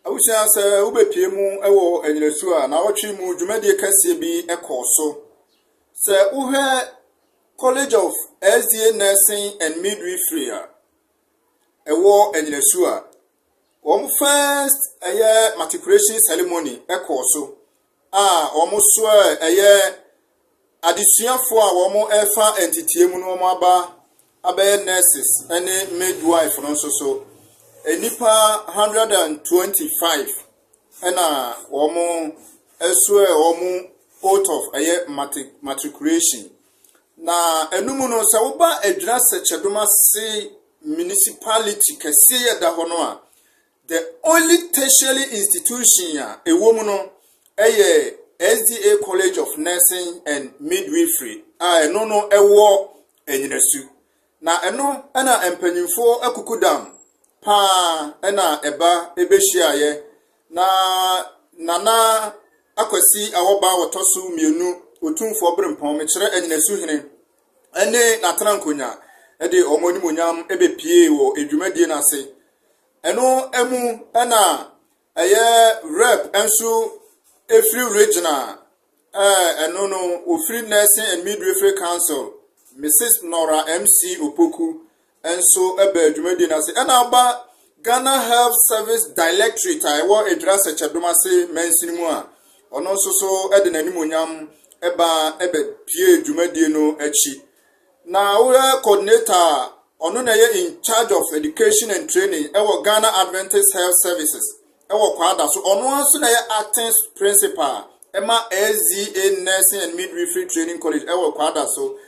Awusia se ubepie mu ewo Anyinasu a na wotwe mu dwumade kase bi ekoso. Se uhwe College of Sda Nursing and Midwifery ewo Anyinasu a first Maticulation ceremony ekoso so adisuafo a womo efa entity mu no aba nurses ene midwife no so enipa 125 ena womo womo out of matriculation na enumu no se woba adwuna sechedoma se municipality kese ya da hono a the only tertiary institution ya ewomu no SDA College of Nursing and Midwifery eno no ewo Anyinasu na eno na empanyimfo akukudam pa ena eba ebehyiaye na akwasi awoba wotoso mienu otumfo brempon me kire Anyinasu hene ene natrankonya ede omonimonyam ebepie wo edwumadie na ase eno emu na rep enso every regional no ofri Nursing and Midwifery Council Mrs. Nora MC Opoku enso edwumadie na ase ena ba Ghana Health Service Directorate wo edra sechedoma se mensinimu a ono so ede nanimonyam pie edwumadie no achi na we coordinator ono na ye in charge of education and training ewo Ghana Adventist Health Services ewo kwada so ono anso na ye acting principal ema SDA Nursing and Midwifery Training College ewo kwada so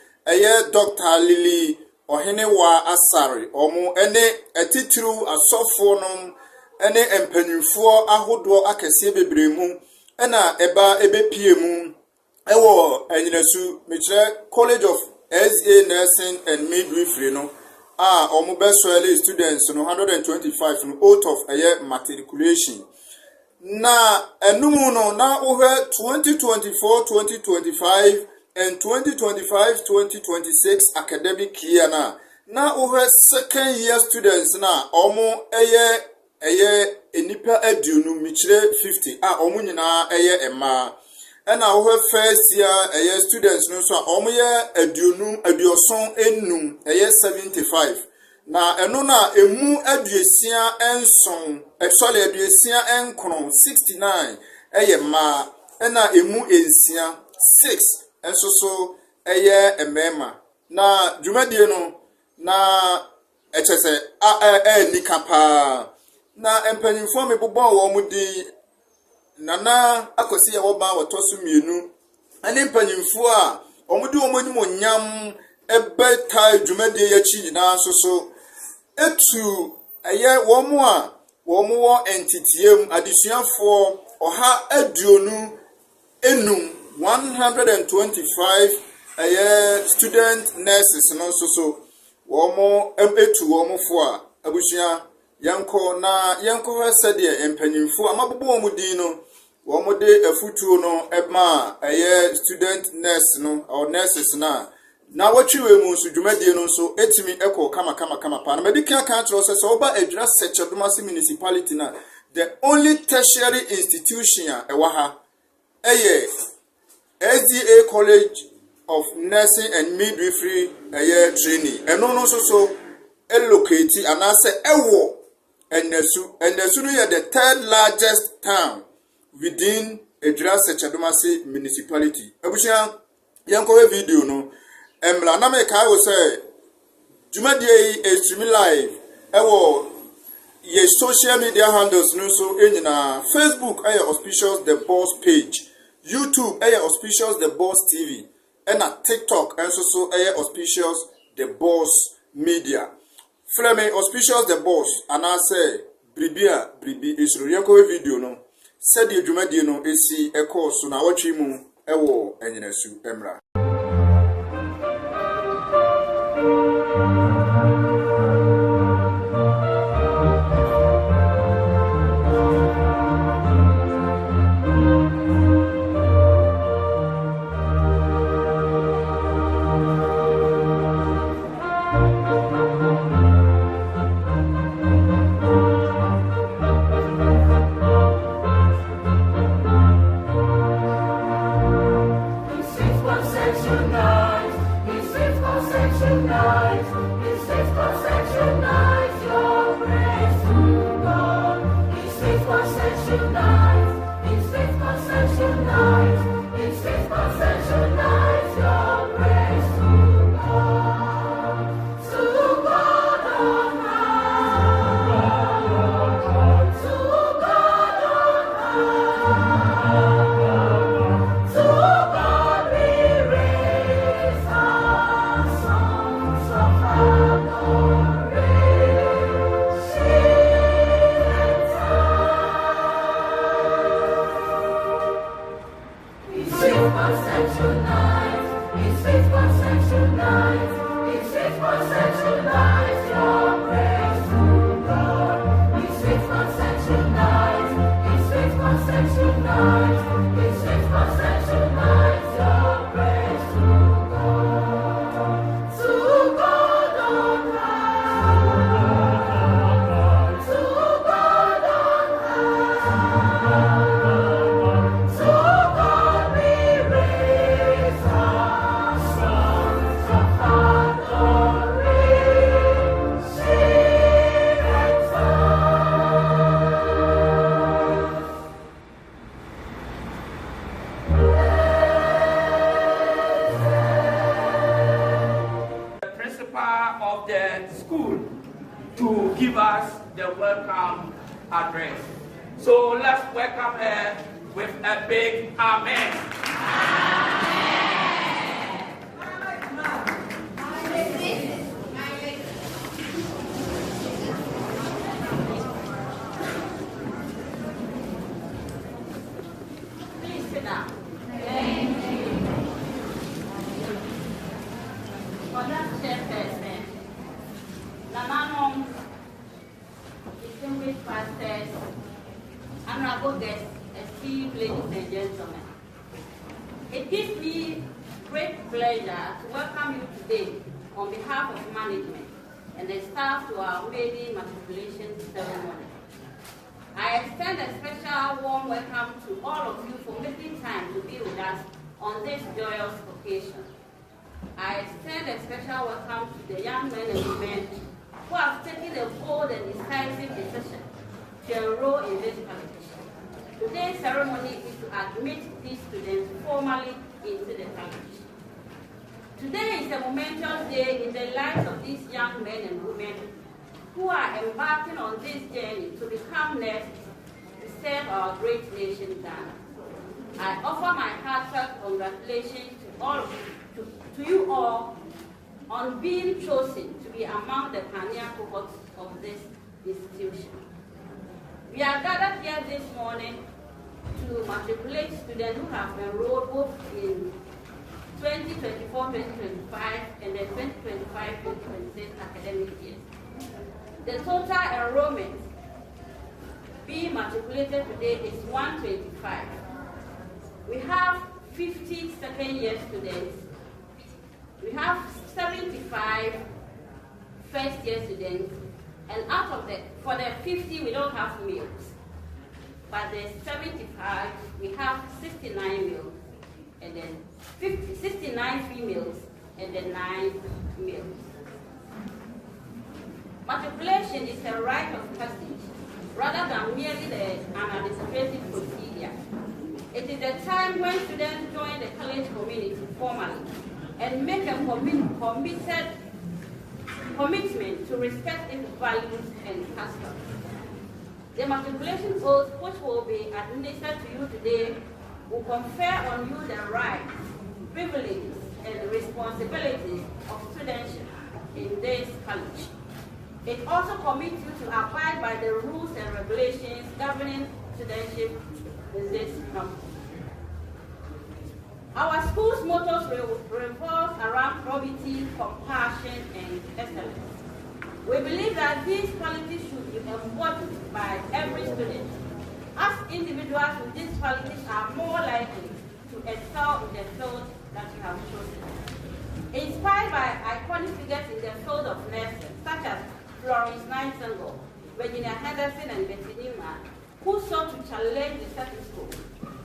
Dr. Lily Ohenewa Asare omo ene atitru asofo nom ene empanyimfo ahodo akese bebremu ena ebepie mu ewo Anyinasu mekire College of SDA Nursing and Midwifery no omo beswele students no 125 no out of Maticulation na enumu no na over 2024-2025 and 2025-2026 academic year na over second year students na omo enipa aduonu mekire 50 omo nyina ema and our first year students no so omoye aduoson enum 75 na eno na emu aduesia enson actually aduesia enkron 69 ma ena emu ensia 6 enso so emema na dwumadie no na echese nikapa na empanyimfo mebobon wo mudi nana akosi ya woba wotoso mienu ane mpanyimfo a omudi omonimonyam ebeta dwumadie ya chi na so etu womo wo entitiem adisuafo oha aduonu enum 125 student nurses no so womo etu womo fo a abusua yanko sede empanyimfo amabobo omudi no womode afutuo no ema student nurse no or nurses na watchiwe mu so dwumadie no so etimi eko kama pa na medical council so oba adwuna sechedoma se municipality na the only tertiary institution ewa SDA College of Nursing and Midwifery training eno no so locate anase ewo Anyinasu no the third largest town within Edra Sechedoma municipality. Abusia yanko video no emla na me kai wo say dwumadie stream live ewo ye social media handles no so enyina Facebook auspicious the boss page, YouTube auspicious the boss TV, and TikTok so auspicious the boss media. Flame auspicious the boss and I say bribi isro yanko video no said the dwumadie no esi eko so na watchi mu ewo Anyinasu emra. welcome address. So let's welcome her with a big amen. Please sit down. Madam Chairperson, Namanom, distinguished pastors, honorable guests, esteemed ladies and gentlemen. It gives me great pleasure to welcome you today on behalf of management and the staff to our maiden matriculation ceremony. I extend a special warm welcome to all of you for making time to be with us on this joyous occasion. I extend a special welcome to the young men and women who have taken a bold and decisive decision to enroll in this competition. Today's ceremony is to admit these students formally into the college. Today is a momentous day in the lives of these young men and women who are embarking on this journey to become nurses to serve our great nation, Ghana. I offer my heartfelt congratulations to you all on being chosen to be among the pioneer cohorts of this institution. We are gathered here this morning to matriculate students who have enrolled both in 2024-2025 and the 2025-2026 academic years. The total enrollment being matriculated today is 125. We have 50 second-year students. We have 75 first-year students, and for the 50, we don't have males. But the 75, we have 69 males, and then 69 females, and then 9 males. Matriculation is a rite of passage, rather than merely an administrative procedure. It is a time when students join the college community formally and make a commitment to respect its values and customs. The matriculation oath, which will be administered to you today, will confer on you the rights, privileges, and responsibilities of studentship in this college. It also commits you to abide by the rules and regulations governing studentship in this campus. Our school's mottos revolve around probity, compassion, and excellence. We believe that these qualities should be embodied by every student. As individuals with these qualities are more likely to excel in the field that you have chosen. Inspired by iconic figures in the field of nursing, such as Florence Nightingale, Virginia Henderson, and Betty Newman, who sought to challenge the status quo,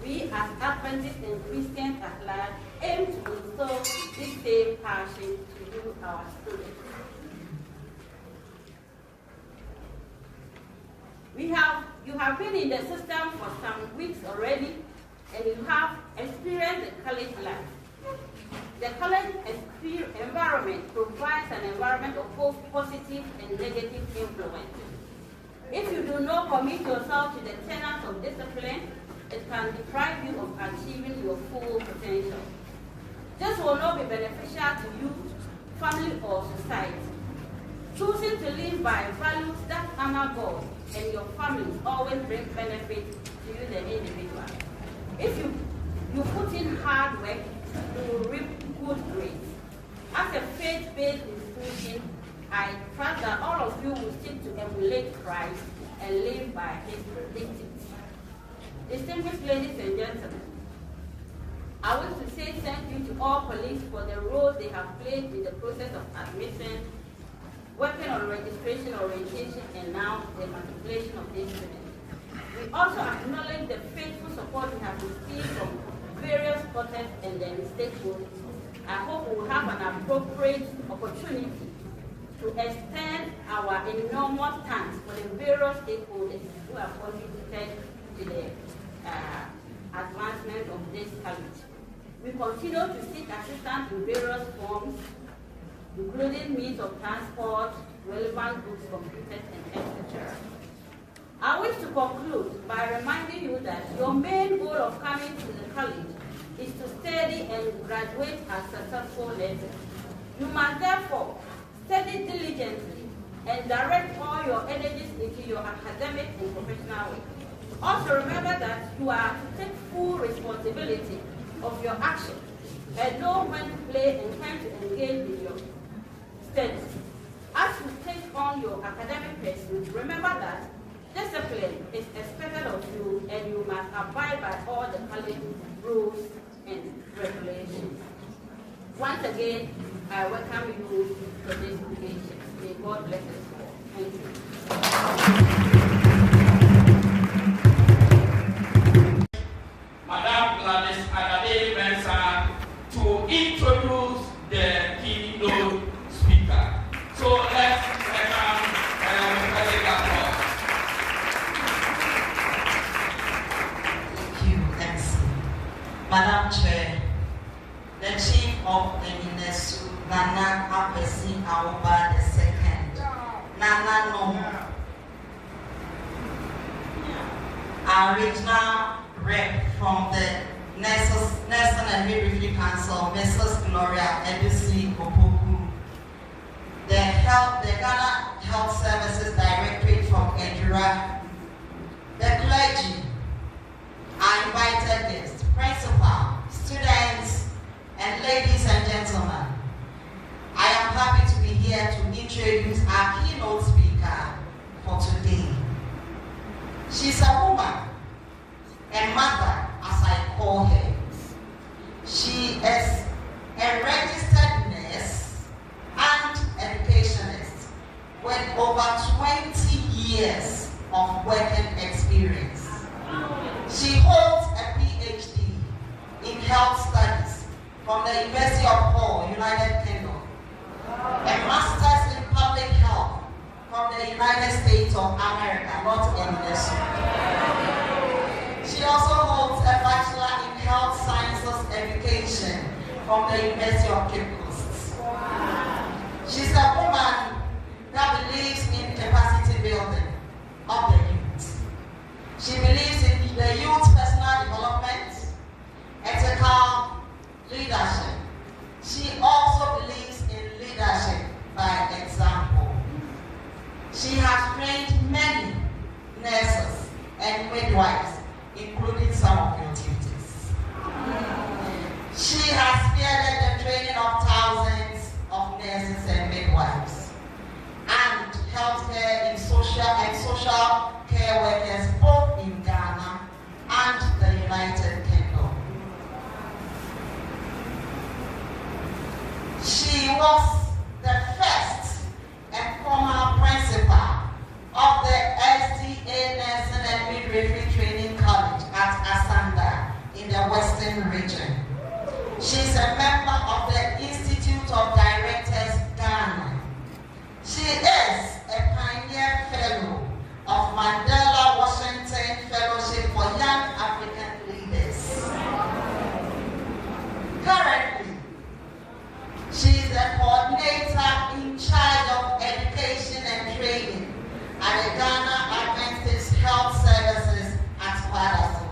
we as Adventists and Christians at large aim to instill this same passion to you, our students. You have been in the system for some weeks already, and you have experienced the college life. The college environment provides an environment of both positive and negative influences. If you do not commit yourself to the tenets of discipline, it can deprive you of achieving your full potential. This will not be beneficial to you, family, or society. Choosing to live by values that honor God and your family always brings benefit to you, the individual. If you put in hard work, you will reap good grades. As a faith-based institution, I trust that all of you will seek to emulate Christ and live by his dictates. Distinguished ladies and gentlemen, I want to say thank you to all colleagues for the role they have played in the process of admission, working on registration, orientation, and now the matriculation of these students. We also acknowledge the faithful support we have received from various quarters and their stakeholders. I hope we will have an appropriate opportunity to extend our enormous thanks for the various stakeholders who have contributed to the advancement of this college. We continue to seek assistance in various forms, including means of transport, relevant books, computers, and etc. conclude by reminding you that your main goal of coming to the college is to study and graduate as successful learners. You must therefore study diligently and direct all your energies into your academic and professional work. Also remember that you are to take full responsibility of your actions and know when to play and when to engage in your studies. As you take on your academic pursuits, remember that discipline is expected of you and you must abide by all the college rules and regulations. Once again, I welcome you to this occasion. May God bless us all. Thank you. Madam Gladys Adade Mensah to introduce the keynote speaker. So let's welcome Thank you, MC. Madam Chair, the Chief of Anyinasu Nana Apesi Aoba II, Nana Nomo, our regional rep from the Nursing and Midwifery Council, Mrs. Gloria Edusi Opoku, the Ghana Health Services Directorate from Edura, the clergy, our invited guests, principal, students, and ladies and gentlemen. I am happy to be here to introduce our keynote speaker for today. She's a woman, a mother, as I call her. She is a registered nurse and educationist with over 20 years of working experience. She holds a PhD in health studies from the University of Hull, United Kingdom, a master's in public health from the United States of America, not Anyinasu. She also holds a bachelor in health sciences education from the University of Cape Coast. She's a woman that believes in capacity building of the youth. She believes in the youth personal development, ethical leadership. She also believes in leadership by example. She has trained many nurses and midwives, including some of your duties. She has spearheaded the training of thousands of nurses and midwives and healthcare in social care workers both in Ghana and the United Kingdom. She was the first and former principal of the SDA Nursing and Midwifery Training College at Asanda in the Western region. She's a member of the Institute of Directors, Ghana. She is a pioneer fellow of Mandela Washington Fellowship for Young African Leaders. Currently, she is the coordinator in charge of education and training at the Ghana Adventist Health Services at Padaso,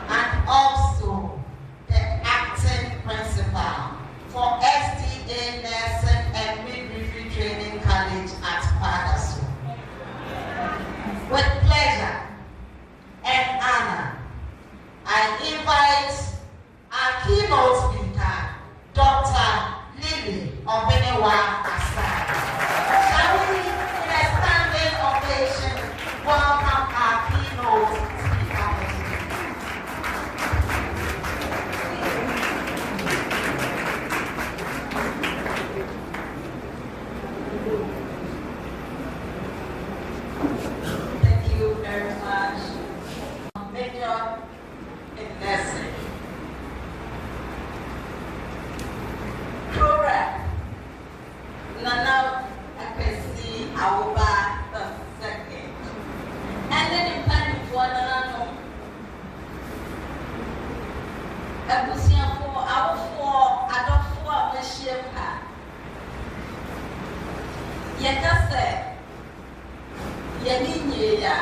and also the acting principal for SDA Nursing and Midwifery Training College at Padaso. With pleasure and honor, I invite our keynote speaker, Dr. Lily Obenewa Asad. Shall we, in a standing ovation, welcome our keynote speaker? Thank you very much. Major in nursing. Correct. Nana Apesi Aoba II. And then in time before Nana, Abusiafo, Awofo, Adofo, Abeshiempa. Yekase, Yeninye ya,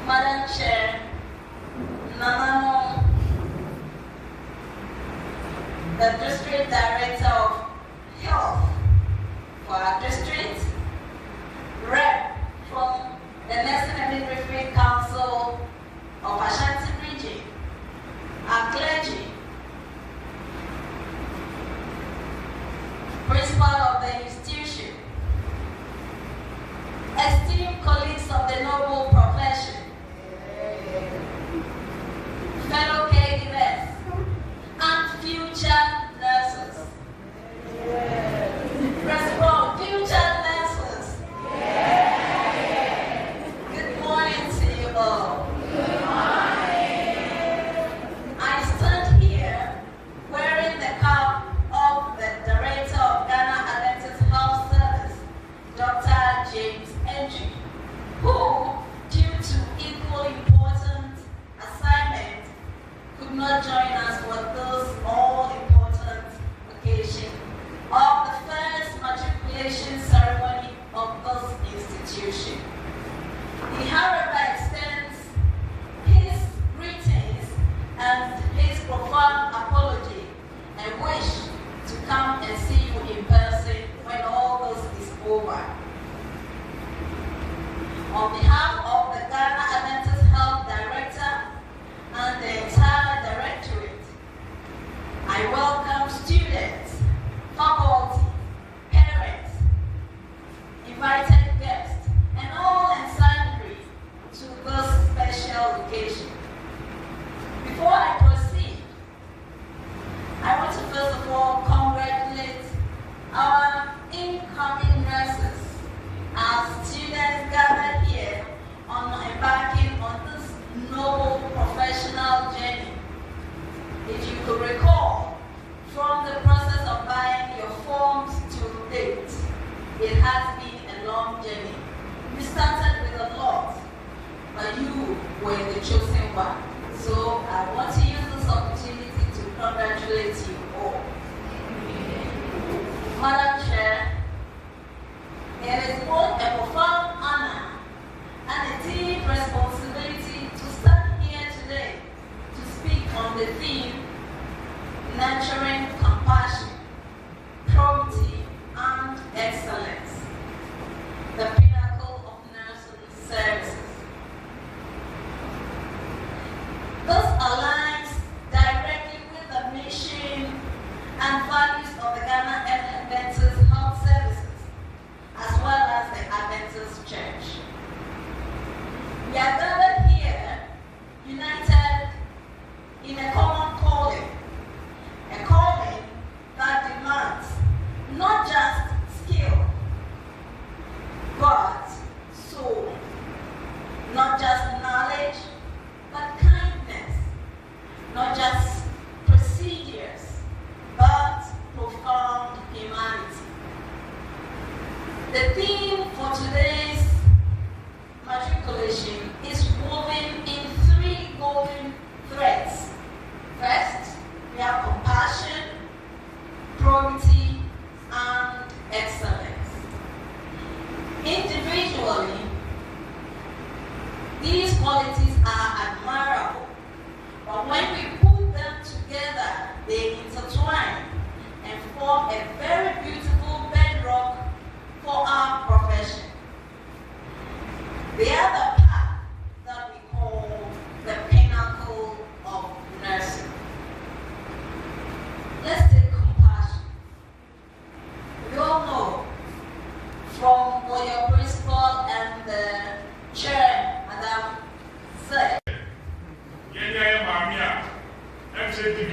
Madam Chair, Namano, the District Director of Health for our district, Rep from the National Midwifery Council of Ashanti Region, our clergy, Principal of the institution, esteemed colleagues of the noble profession, fellow caregivers, and future nurses. Principal, future nurses. Good morning to you all. Good morning. I stand here wearing the cap of the Director of Ghana Adventist Health Service, Dr. James Entry, who, due to equal important assignment, could not join us for this all-important occasion of the first matriculation ceremony of this institution. He, however, extends his greetings and his profound apology and wish to come and see you in person when all this is over. On behalf of the Ghana Adventist Health Director and the entire directorate, I welcome students, faculty, parents, invited guests, and all and sundry to this special occasion. Before I proceed, I want to first of all congratulate our incoming nurses, our students gathered here on embarking on this noble professional journey. If you could recall, from the process of buying your forms to date, it has been a long journey. We started with a lot, but you were the chosen one. So I want to use this opportunity to congratulate you all. Madam Chair, it is both a profound honor and a deep responsibility to stand here today to speak on the theme, nurturing compassion, probity, and excellence, the pinnacle of nursing services. This aligns directly with the mission and values of the Ghana Adventist Health Services, as well as the Adventist Church. We are gathered here, united in a common calling, a calling that demands not just skill, but soul, not just knowledge, but kindness,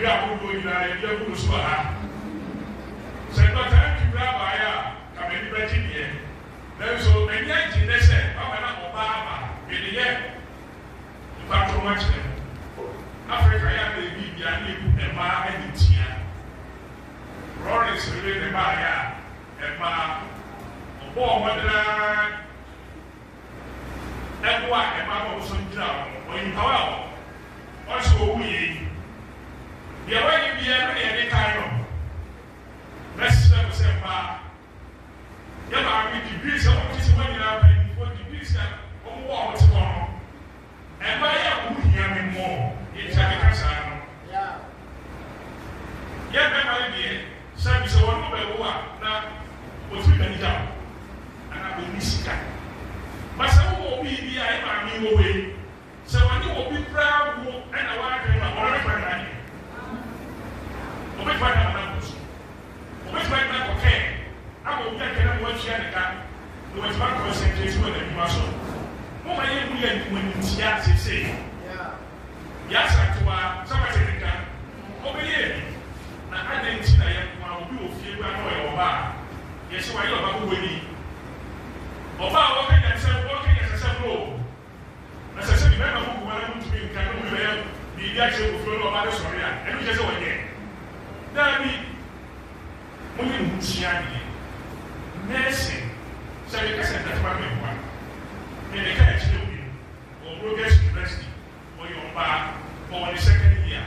we are going to do so. Say, but time to grab by come in Virginia. There's so many in the set. I'm not Obama. In the end, you got too much. Africa, I am the Libya, and Ma and Tia. Rollins really the Maya, and Ma. Oh, what did I? And why am I also down? When you go also, we. The way you be any kind of. Let's say, Ma. Yeah, I mean, the bees are always when you are paying for the bees and what to go. And by who hear me more, it's a cancer. Yeah. Yeah, my dear, some is a one over now. What's with the job? And I will miss it. But some will be the I mean away. So when you will be proud and I want to have a money. Which one am which one am okay? I will get them what she had done. The which one concentration with the muscle. What are you doing when you say? Yes, I somebody think that. Over here. Now I didn't see that I will do a few bar. Yes, why you are going about working as a self-roll. As I said, remember who wanted to be in Canada, the action will flow about the story, and we just go again. That means, when you see nursing, so you can send that one. In the catch, or Progress University, or your bar, or the second year.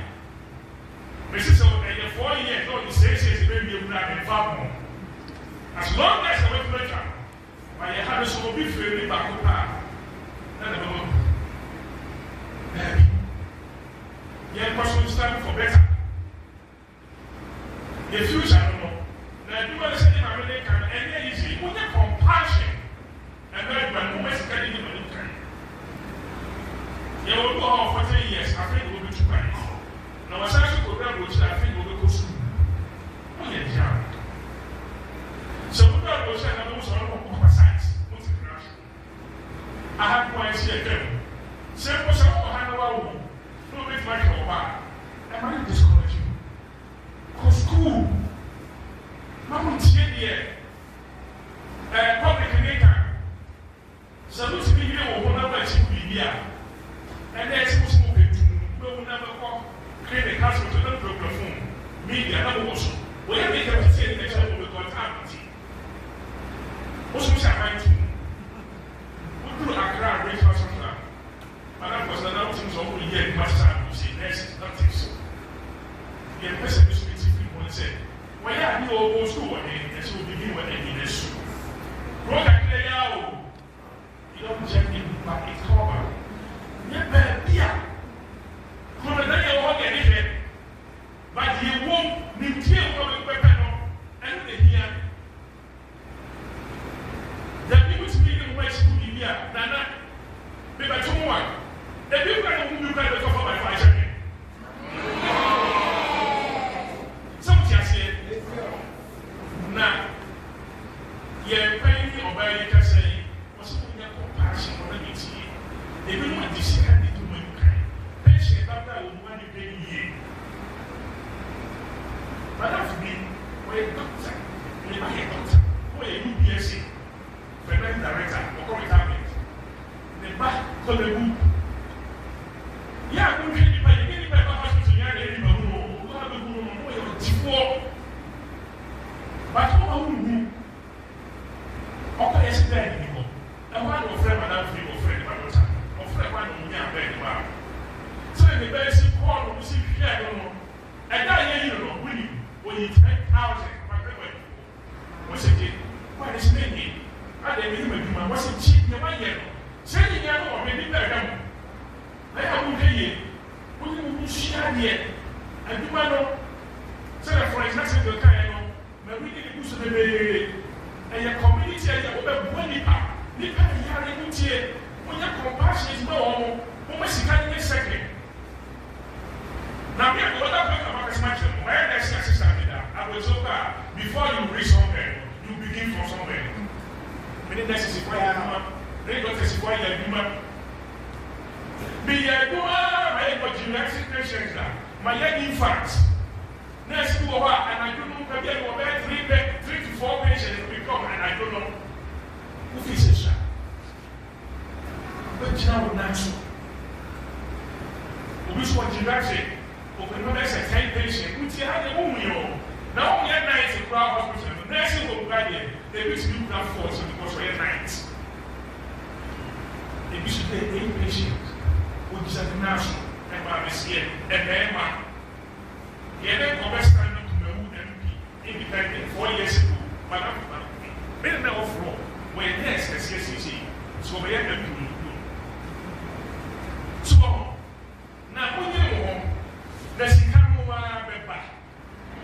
Mrs. in 4 years, no, the 6 years, maybe you would have been far more. As long as I went to the camp, my house will be free back to power. Yeah, person stand for better. The future, I don't know. Now, you want to say in America, and easy, with the compassion, and very bad, who is getting in the country. You will go on for 10 years, I think we'll be too bad. Now, as I program, which I think will go soon. Oh, yeah. So, we got to say, I know some of science. I have points here again. Simple, some of Hanover, no make my car. I might discourage you. Because school, Mamma here, public Canada. So, to be here, one of us will be here. And there's supposed to be we will never walk, create a castle to the phone. Media, never was. We have made a say next time we got time. What's my mind? Who Accra raise for some time? Madame was announcing over here in Master, you see, there's nothing so. The person is specific when said, why are you all go to school and she will begin with any nation? Rock and play out. You don't check in, but it's covered. Yeah. From the day you walk anything, but you won't be killed with weapon and the here. The people speaking West India, Nana, because someone, the people who you can recover by 5 seconds. Some just say, now, you're paying me or by you can say, what's the compassion on the meeting? They don't want to see how they do my kind. Patient after will want to pay you. But that's me, we're a doctor, we're a doctor, we're a UPSC. President Director, or comment. The back to the book. Yeah, we can be any better hospital to any who have a good but who okay, yes, there you go. And one of them, another thing of friend, or friend, one of me, I'm very bad. So, in the basic call, we see here, I don't know. And that year, you know, when you 10,000, what's it? What is it? I didn't even do my wasn't cheap. You might get saying you know, maybe better. I have okay. We will share yet. And you might know. So, for example, the kind of maybe you do something and your community and your when you are. You can hear it when your compassion is no almost a second. Now, we have to about this much. Where there's a system, I will so far before you reach somewhere, you begin from somewhere. Many necessary for you, they don't testify your human. Be a good, I got you next situations. my young infant. Next to her, and I don't know, maybe I will 3 to 4 patients will come, and I don't know who is a child. But now, natural. Which one did I say? Open when I said 10 patients, which you had a woman. Now, we had nights in Crown Hospital. The nursing will guide you. They wish you that force because we had nights. They wish you had 8 patients, which is a national, and by this year, and then one. The other conversation to the MP, independent 4 years ago, but I'm better than off road. When yes, so we have to do. So, now when you're home, let's see Kamoa Beba.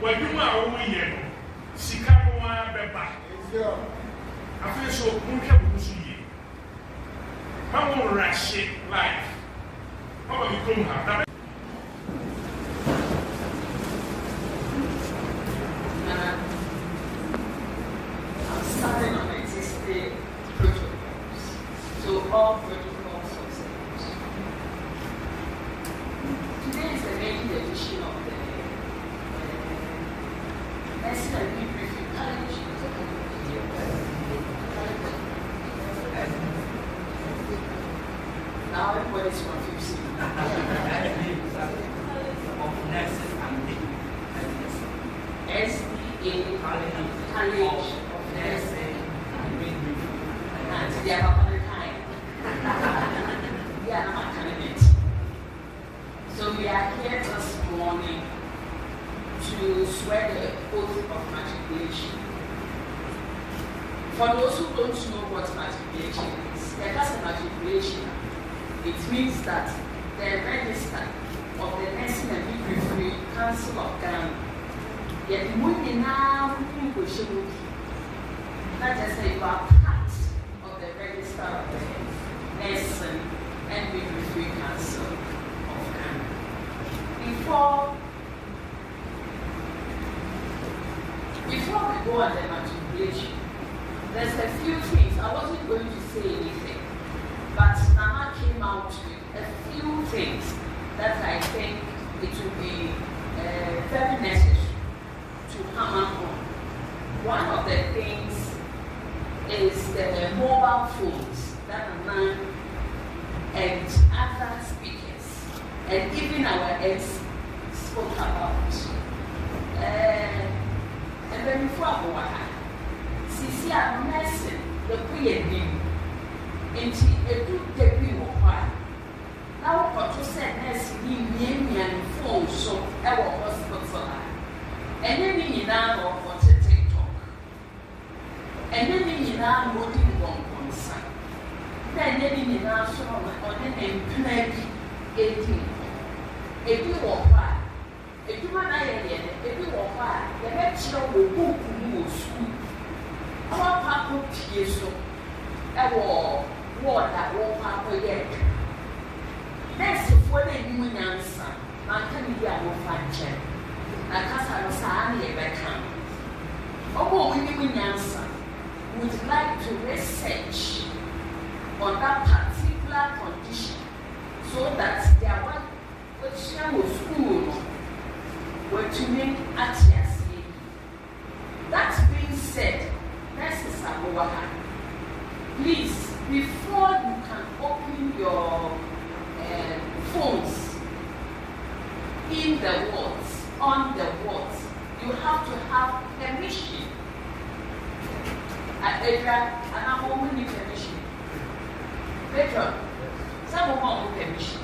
When you are over here, see Kamoa Beba. I feel so uncomfortable. How will rush it life? How about you come here? Starting on existing protocols. So all protocols of safety. Today is the main edition of the Medicine and Midwifery College. Now everybody's confused. Of nurses and SDA College. They are not kind. They are not candidate. So we are here this morning to swear the oath of matriculation. For those who don't know what matriculation is, the class of matriculation, it means that the register of the Nursing and Midwifery Council of Ghana, yet moving now, not just say you are part of the register of the Nursing and Midwifery Council of Ghana. Before we go on the matriculation, there's a few things. I wasn't going to say anything, but Nana came out with a few things that I think it will be very necessary to hammer on. One of the things is the mobile phones that Nana and other speakers and even our ex spoke about. And then before I go ahead, Sisi a medicine, the queer name, and she a good debut of why. Now, what you said, nursing, me and phone, so our hospital. And then you now for TikTok. And then you now voting one concern. Then you now so on the name Plenty 18. If you walk by, if you want if you walk by, the next year will book more school. Our papa Pieso, a war that won't happen yet. Next, for the new answer, I can be a more function. I can't say a better. Oh, we new answer would like to research on that particular condition so that their one which was school were to make at that being said, nurses are over. Please, before you can open your phones in the wards, on the wards, you have to have permission. At Edra, and I'm only permission. Pedro, some of them permission.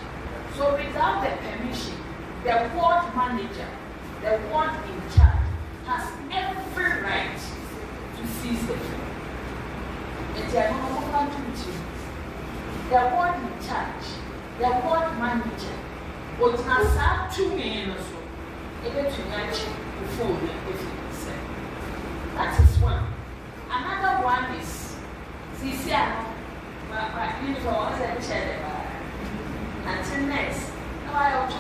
So without the permission, the ward manager, the ward in charge, has every right to seize the phone. And they are not going to the ward in charge, the ward manager, would have 2 million or so, able to match the phone if you say. That is one. Another one is, CCR, my uniform was a chair. Until next, no, I ought to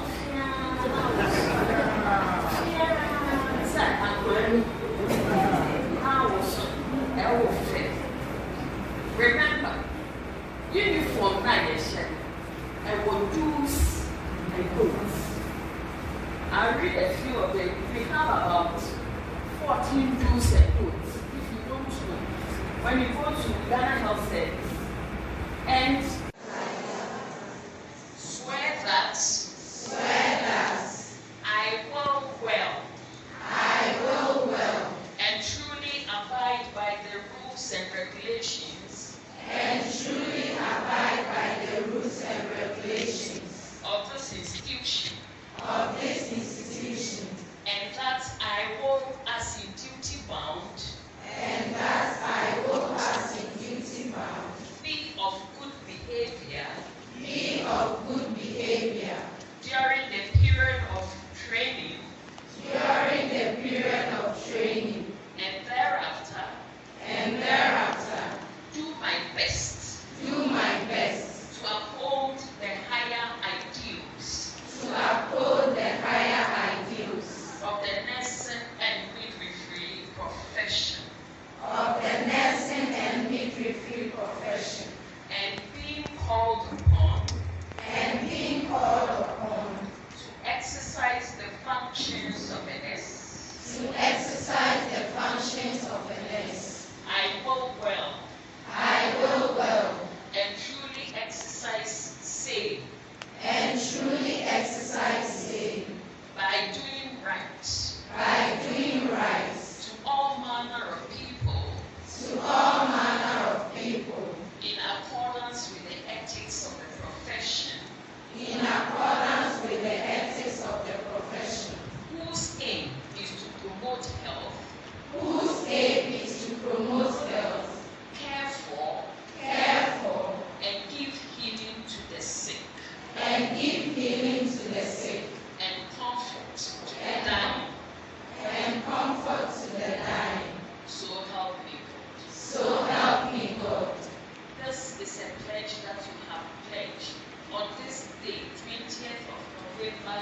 remember, uniform nation and will use and goods. I'll read a few of them. We have about 14 do's and don'ts. If you don't know, when you go to Ghana Health Service and swear that I will well and truly abide by the rules and regulations of this institution, and that I will, as in duty bound, be of good behavior during the period of training, and thereafter do my best to uphold the higher ideals of the nursing and midwifery profession, and being called upon to exercise the functions of a nurse. I will well and truly exercise same by doing right to all manner of people in accordance with the ethics of the profession, whose aim is to promote health, care for, and give healing to the sick, and comfort to the dying. So help me God. This is a pledge that you have pledged on this day, 20th of November.